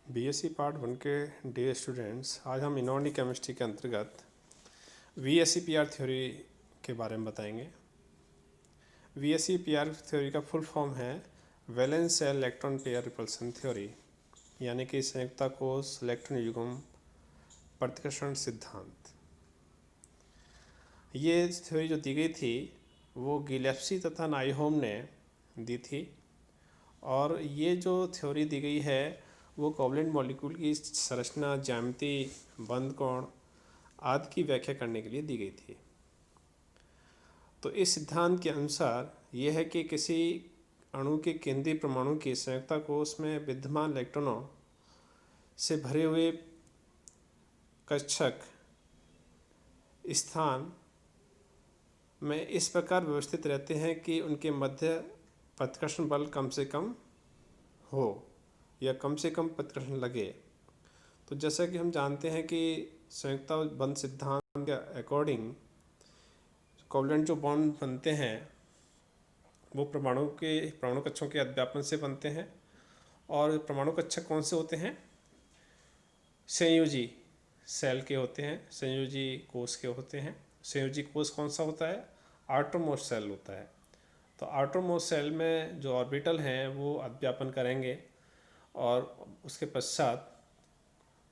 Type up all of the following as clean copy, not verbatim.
BSc part 1 के dear students, आज हम इनऑर्गेनिक केमिस्ट्री के अंतर्गत वीएसईपीआर थ्योरी के बारे में बताएंगे। वीएसईपीआर थ्योरी का फुल फॉर्म है valence shell electron pair repulsion theory, यानी कि संयुक्ता कोष इलेक्ट्रॉन युग्म प्रतिकर्षण सिद्धांत। ये थ्योरी जो दी गई थी वो गिलेस्पी तथा नाइहोम ने दी थी, और ये जो थ्योरी दी गई है वो कोवलेंट मॉलिक्यूल की संरचना, ज्यामिति, बंध कोण आदि की व्याख्या करने के लिए दी गई थी। तो इस सिद्धांत के अनुसार यह है कि किसी अणु के केंद्रीय परमाणु की संयुक्ता कोष में विद्यमान इलेक्ट्रॉनों से भरे हुए कक्षक स्थान में इस प्रकार व्यवस्थित रहते हैं कि उनके मध्य प्रतिकर्षण बल कम से कम हो या कम से कम प्रतिकर्षण लगे। तो जैसा कि हम जानते हैं कि संयुक्ता बंध सिद्धांत के अकॉर्डिंग कोवलेंट जो बॉन्ड बनते हैं वो परमाणु कक्षों के अध्यापन से बनते हैं। और परमाणु कक्षक कौन से होते हैं? संयोजी सेल के होते हैं, संयोजी कोष के होते हैं। संयोजी कोष कौन सा होता है? आउटरमोस्ट सेल होता है। तो आउटरमोस्ट सेल में जो ऑर्बिटल हैं वो अध्यापन करेंगे और उसके पश्चात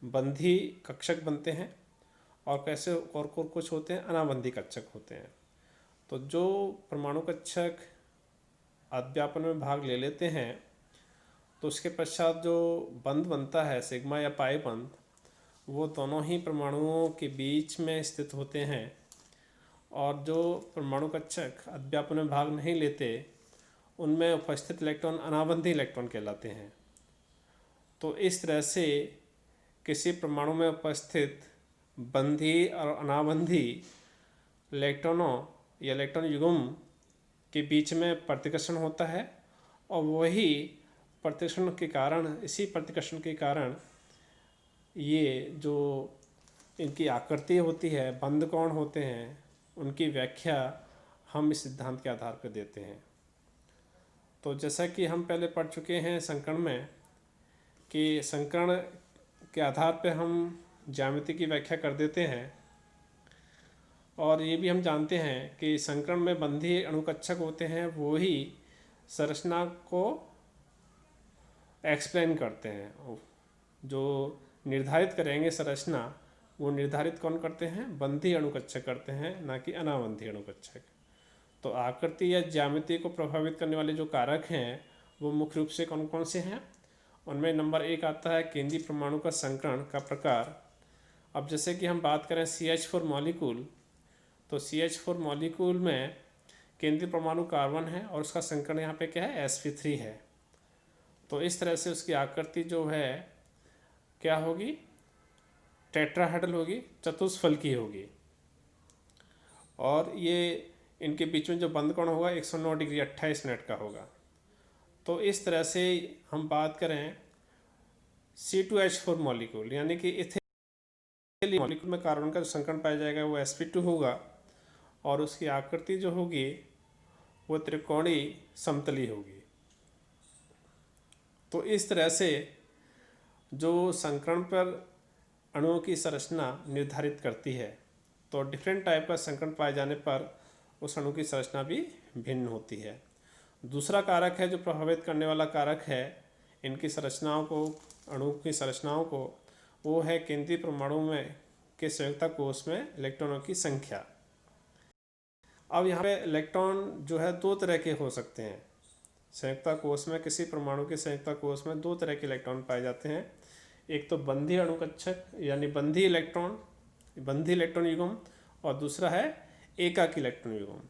बंधी कक्षक बनते हैं, और कैसे और कुछ होते हैं अनाबंधी कक्षक होते हैं। तो जो परमाणु कक्षक अध्यापन में भाग ले लेते हैं तो उसके पश्चात जो बंध बनता है सिग्मा या पाई बंध, वो दोनों ही परमाणुओं के बीच में स्थित होते हैं। और जो परमाणु कक्षक अध्यापन में भाग नहीं लेते उनमें उपस्थित इलेक्ट्रॉन अनाबंधी इलेक्ट्रॉन कहलाते हैं। तो इस तरह से किसी परमाणु में उपस्थित बंधी और अनाबंधी इलेक्ट्रॉनों या इलेक्ट्रॉन युग्म के बीच में प्रतिकर्षण होता है, और वही प्रतिकर्षण के कारण, इसी प्रतिकर्षण के कारण ये जो इनकी आकृति होती है, बंध कोण होते हैं, उनकी व्याख्या हम इस सिद्धांत के आधार पर देते हैं। तो जैसा कि हम पहले पढ़ चुके हैं संकरण में कि संकरण के आधार पर हम ज्यामिति की व्याख्या कर देते हैं, और ये भी हम जानते हैं कि संकरण में बंधी अणुकक्षक होते हैं वो ही संरचना को एक्सप्लेन करते हैं। जो निर्धारित करेंगे संरचना, वो निर्धारित कौन करते हैं? बंधी अणुकक्षक करते हैं, ना कि अनाबंधी अणुकक्षक। तो आकृति या ज्यामिति को प्रभावित करने वाले जो कारक हैं वो मुख्य रूप से कौन कौन से हैं? उनमें नंबर 1 आता है केंद्रीय परमाणु का संकरण का प्रकार। अब जैसे कि हम बात करें CH4 मॉलिक्यूल, तो CH4 मॉलिक्यूल में केंद्रीय परमाणु कार्बन है और उसका संकरण यहाँ पे क्या है? sp3 है। तो इस तरह से उसकी आकृति जो है क्या होगी? टेट्राहेड्रल होगी, चतुष्फलकी होगी। और ये इनके बीच में जो बंध कोण होगा 109 डिग्री 28 मिनट का होगा। तो इस तरह से हम बात करें C2H4 मॉलिक्यूल, यानी कि इथेनॉल मॉलिक्यूल में कार्बन का जो संकरण पाया जाएगा वो sp2 होगा, और उसकी आकृति जो होगी वो त्रिकोणीय समतली होगी। तो इस तरह से जो संकरण पर अणुओं की संरचना निर्धारित करती है, तो डिफरेंट टाइप का संकरण पाए जाने पर उस अणु की संरचना भी भिन्न होती है। दूसरा कारक है जो प्रभावित करने वाला कारक है इनकी संरचनाओं को, अणु की संरचनाओं को, वो है केंद्रीय परमाणु में के संयुक्ता कोष में इलेक्ट्रॉनों की संख्या। अब यहाँ पे इलेक्ट्रॉन जो है 2 तरह के हो सकते हैं। संयुक्ता कोष में, किसी परमाणु के संयुक्ता कोष में 2 तरह के इलेक्ट्रॉन पाए जाते हैं। एक तो बंधी अणुकक्षक यानी बंधी इलेक्ट्रॉन युग्म, और दूसरा है एकाकी इलेक्ट्रॉन युग्म।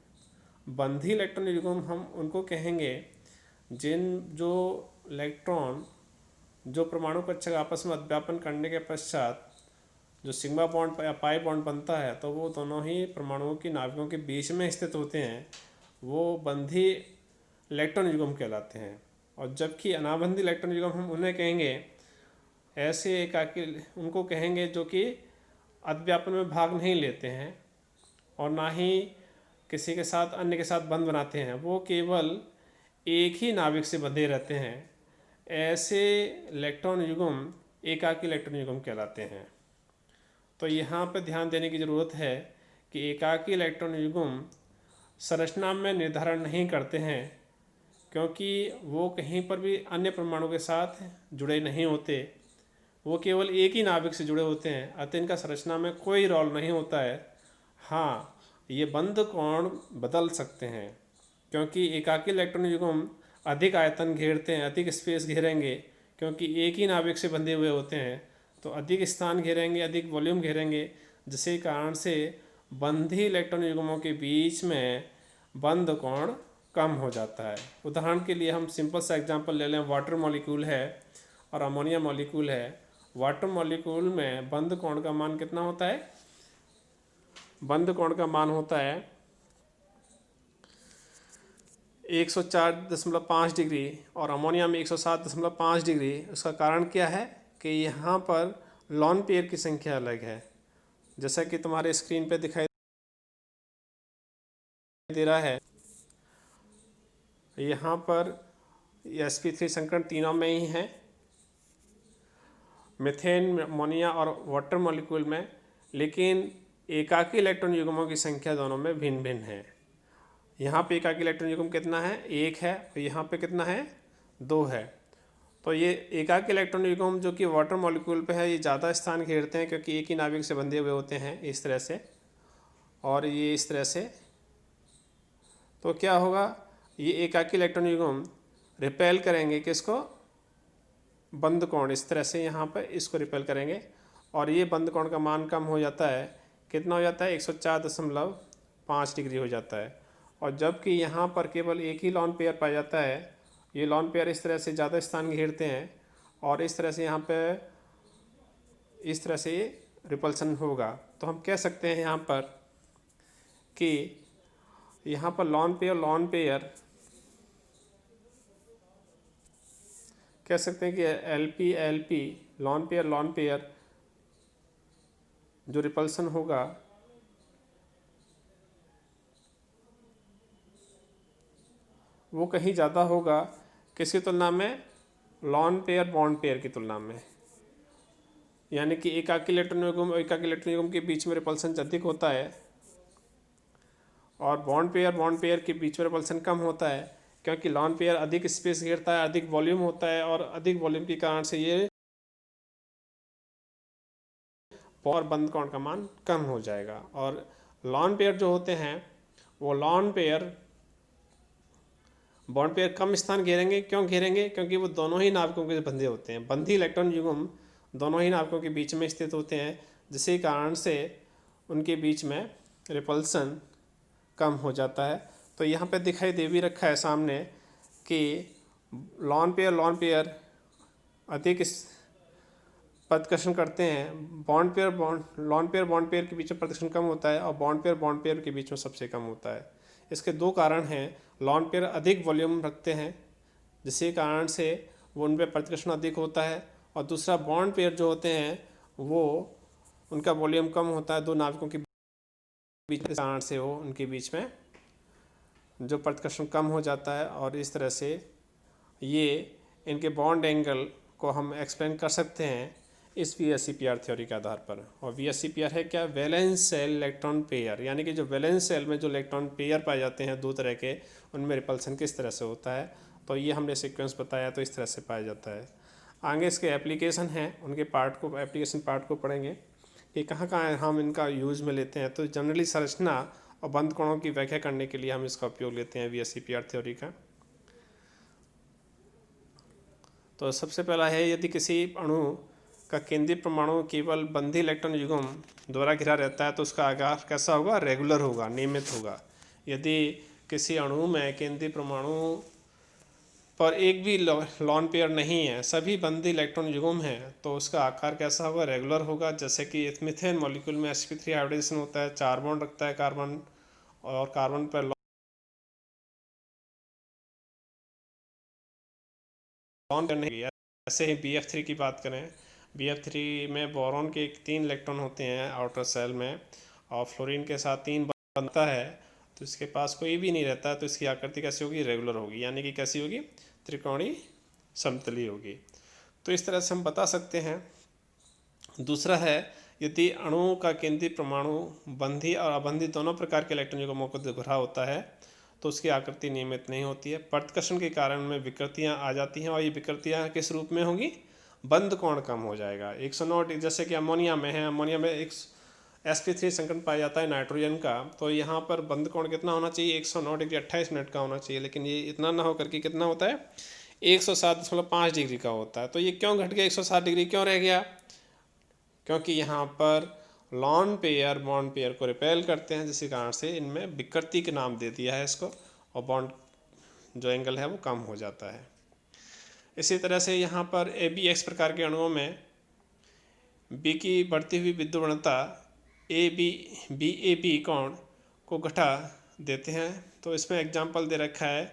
बंधी इलेक्ट्रॉन युग्म हम उनको कहेंगे जो इलेक्ट्रॉन जो परमाणु कक्षक आपस में अध्यापन करने के पश्चात जो सिग्मा बॉन्ड या पाई बॉन्ड बनता है, तो वो दोनों ही परमाणुओं की नाभिकों के बीच में स्थित होते हैं, वो बंधी इलेक्ट्रॉन युग्म कहलाते हैं। और जबकि अनाबंधी इलेक्ट्रॉन युग्म हम उन्हें कहेंगे, ऐसे एकाकी उनको कहेंगे जो कि अध्यापन में भाग नहीं लेते हैं और ना ही किसी के साथ अन्य के साथ बंध बनाते हैं, वो केवल एक ही नाभिक से बंधे रहते हैं। ऐसे इलेक्ट्रॉन युग्म एकाकी इलेक्ट्रॉन युग्म कहलाते हैं। तो यहाँ पर ध्यान देने की ज़रूरत है कि एकाकी इलेक्ट्रॉन युग्म संरचना में निर्धारण नहीं करते हैं, क्योंकि वो कहीं पर भी अन्य परमाणु के साथ जुड़े नहीं होते, वो केवल एक ही नाभिक से जुड़े होते हैं, अतः इनका संरचना में कोई रोल नहीं होता है। हाँ, ये बंध कोण बदल सकते हैं, क्योंकि एकाकी इलेक्ट्रॉन युग्म अधिक आयतन घेरते हैं, अधिक स्पेस घेरेंगे, क्योंकि एक ही नाभिक से बंधे हुए होते हैं, तो अधिक स्थान घेरेंगे, अधिक वॉल्यूम घेरेंगे, जिसके कारण से बंधी इलेक्ट्रॉन युग्मों के बीच में बंध कोण कम हो जाता है। उदाहरण के लिए हम सिंपल सा एग्जांपल ले लें, वाटर मॉलिक्यूल है और अमोनिया मॉलिक्यूल है। वाटर मॉलिक्यूल में बंध कोण का मान कितना होता है? बंध कोण का मान होता है 104.5 डिग्री और अमोनिया में 107.5 डिग्री। उसका कारण क्या है कि यहाँ पर लॉन पेयर की संख्या अलग है, जैसा कि तुम्हारे स्क्रीन पे दिखाई दे रहा है। यहाँ पर sp3 संकरण तीनों में ही है, मीथेन, अमोनिया और वाटर मॉलिक्यूल में, लेकिन एकाकी इलेक्ट्रॉन युग्मों की संख्या दोनों में भिन्न भिन्न है। यहाँ पे एकाकी इलेक्ट्रॉन युग्म कितना है? 1 है, और यहाँ पे कितना है? 2 है। तो ये एकाकी इलेक्ट्रॉन युग्म जो कि वाटर मॉलिक्यूल पे है, ये ज़्यादा स्थान घेरते हैं, क्योंकि एक ही नाभिक से बंधे हुए होते हैं इस तरह से, और ये इस तरह से। तो क्या होगा, ये एकाकी इलेक्ट्रॉन युग्म रिपेल करेंगे किसको? बंध कोण। इस तरह से यहाँ पर इसको रिपेल करेंगे, और ये बंध कोण का मान कम हो जाता है। कितना हो जाता है? 104.5 डिग्री हो जाता है। और जबकि यहाँ पर केवल एक ही लॉन पेयर पाया जाता है, ये लॉन पेयर इस तरह से ज़्यादा स्थान घेरते हैं, और इस तरह से यहाँ पे इस तरह से ये रिपल्सन होगा। तो हम कह सकते हैं यहाँ पर कि यहाँ पर लॉन पेयर कह सकते हैं कि LP लॉन पेयर जो रिपल्सन होगा वो कहीं ज़्यादा होगा किसकी तुलना में? लॉन पेयर बॉन्ड पेयर की तुलना में। यानी कि एकाकी इलेक्ट्रॉन युग्म और एकाकी इलेक्ट्रॉन युग्म के बीच में रिपल्सन अधिक होता है, और बॉन्ड पेयर के बीच में रिपल्सन कम होता है, क्योंकि लॉन पेयर अधिक स्पेस घेरता है, अधिक वॉल्यूम होता है, और अधिक वॉल्यूम के कारण से ये और बंध कोण का मान कम हो जाएगा। और लॉन पेयर जो होते हैं वो बॉन्ड पेयर कम स्थान घेरेंगे। क्यों घेरेंगे? क्योंकि वो दोनों ही नाभिकों के बंधे होते हैं। बंधी इलेक्ट्रॉन युग्म दोनों ही नाभिकों के बीच में स्थित होते हैं, जिसके कारण से उनके बीच में रिपल्सन कम हो जाता है। तो यहाँ पे दिखाई दे भी रखा है सामने कि लॉन पेयर अधिक प्रतिकर्षण करते हैं। लॉन पेयर के बीच में प्रतिकर्षण कम होता है, और बॉन्ड पेयर के बीच में सबसे कम होता है। इसके दो कारण हैं। लॉन पेयर अधिक वॉल्यूम रखते हैं, जिसके कारण से वो उन पर प्रतिकर्षण अधिक होता है, और दूसरा बॉन्ड पेयर जो होते हैं वो उनका वॉल्यूम कम होता है दो नाविकों के बीच के कारण से वो उनके बीच में जो प्रतिकर्षण कम हो जाता है। और इस तरह से ये इनके बॉन्ड एंगल को हम एक्सप्लेन कर सकते हैं इस VSEPR थ्योरी के आधार पर। और VSEPR है क्या? वैलेंस सेल इलेक्ट्रॉन पेयर, यानी कि जो वैलेंस सेल में जो इलेक्ट्रॉन पेयर पाए जाते हैं दो तरह के, उनमें रिपल्सन किस तरह से होता है। तो ये हमने सीक्वेंस बताया, तो इस तरह से पाया जाता है। आगे इसके एप्लीकेशन हैं, उनके एप्लीकेशन पार्ट को पढ़ेंगे कि कहाँ कहाँ हम इनका यूज़ में लेते हैं। तो जनरली संरचना और बंध कोणों की व्याख्या करने के लिए हम इसका उपयोग लेते हैं VSEPR थ्योरी का। तो सबसे पहला है, यदि किसी अणु का केंद्रीय परमाणु केवल बंधी इलेक्ट्रॉन युग्म द्वारा घिरा रहता है तो उसका आकार कैसा होगा? रेगुलर होगा, नियमित होगा। यदि किसी अणु में केंद्रीय परमाणु पर एक भी लॉन पेयर नहीं है, सभी बंधी इलेक्ट्रॉन युग्म हैं, तो उसका आकार कैसा होगा? रेगुलर होगा। जैसे कि मीथेन मॉलिक्यूल में sp3 हाइब्रिडेशन होता है, 4 बॉन्ड रखता है कार्बन, और कार्बन पर लॉन पेयर नहीं है। ऐसे ही BF3 की बात करें, BF3 में बोरॉन के 3 इलेक्ट्रॉन होते हैं आउटर सेल में, और फ्लोरीन के साथ 3 बनता है, तो इसके पास कोई भी नहीं रहता, तो इसकी आकृति कैसी होगी? रेगुलर होगी। यानी कि कैसी होगी? त्रिकोणीय समतली होगी। तो इस तरह से हम बता सकते हैं। दूसरा है, यदि अणुओं का केंद्रीय परमाणु बंधी और अबंधी दोनों प्रकार के इलेक्ट्रॉन युग्मों को घिरा होता है तो उसकी आकृति नियमित नहीं होती है। प्रतिकर्षण के कारण में विकृतियां आ जाती हैं और ये विकृतियां किस रूप में होंगी? बंद कोण कम हो जाएगा। 109 जैसे कि अमोनिया में है, अमोनिया में एक sp3 संकरण पाया जाता है नाइट्रोजन का, तो यहाँ पर बंद कोण कितना होना चाहिए? 109 डिग्री 28 मिनट का होना चाहिए, लेकिन ये इतना ना होकर के कितना होता है? 107.5 डिग्री का होता है। तो ये क्यों घट गया? 107 डिग्री क्यों रह गया? क्योंकि यहाँ पर लॉन पेयर बॉन्ड पेयर को रिपेल करते हैं, जिसके कारण से इनमें विकृति के नाम दे दिया है इसको, और बॉन्ड जो एंगल है वो कम हो जाता है। इसी तरह से यहाँ पर ABX प्रकार के अणुओं में B की बढ़ती हुई विद्युत BAB कोण को घटा देते हैं। तो इसमें एग्जाम्पल दे रखा है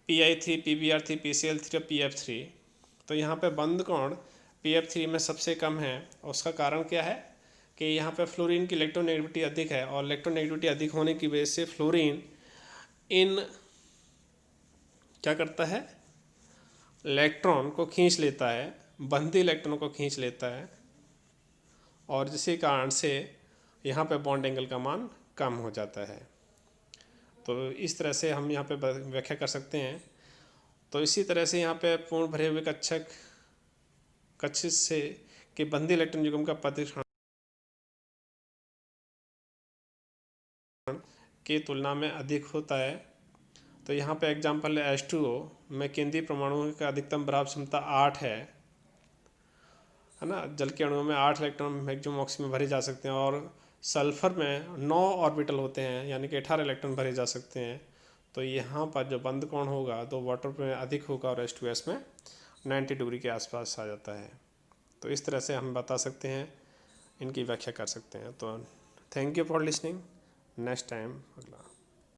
PI3, PBr3, PCl3 और PF3। तो यहाँ पे बंद कोण PF3 में सबसे कम है, और उसका कारण क्या है कि यहाँ पे फ्लोरीन की इलेक्ट्रोनेगेटिविटी अधिक है, और इलेक्ट्रोनेगेटिविटी अधिक होने की वजह से फ्लोरीन इन क्या करता है? इलेक्ट्रॉन को खींच लेता है, बंदी इलेक्ट्रॉन को खींच लेता है, और जिसके कारण से यहाँ पे बॉन्ड एंगल का मान कम हो जाता है। तो इस तरह से हम यहाँ पे व्याख्या कर सकते हैं। तो इसी तरह से यहाँ पे पूर्ण भरे हुए कक्षिश से कि बंदी इलेक्ट्रॉन युग्म का प्रतिकर्षण की तुलना में अधिक होता है। तो यहाँ पे एग्जाम्पल है H2O में केंद्रीय परमाणु का अधिकतम बराबर क्षमता 8 है ना। जल के अणुओं में 8 इलेक्ट्रॉन मैक्सिमम ऑक्सीजन में भरे जा सकते हैं, और सल्फर में 9 ऑर्बिटल होते हैं, यानी कि 18 इलेक्ट्रॉन भरे जा सकते हैं। तो यहाँ पर जो बंद कोण होगा तो वाटर में अधिक होगा, और H2S में 90 डिग्री के आसपास आ जाता है। तो इस तरह से हम बता सकते हैं, इनकी व्याख्या कर सकते हैं। तो thank you for listening. Next time अगला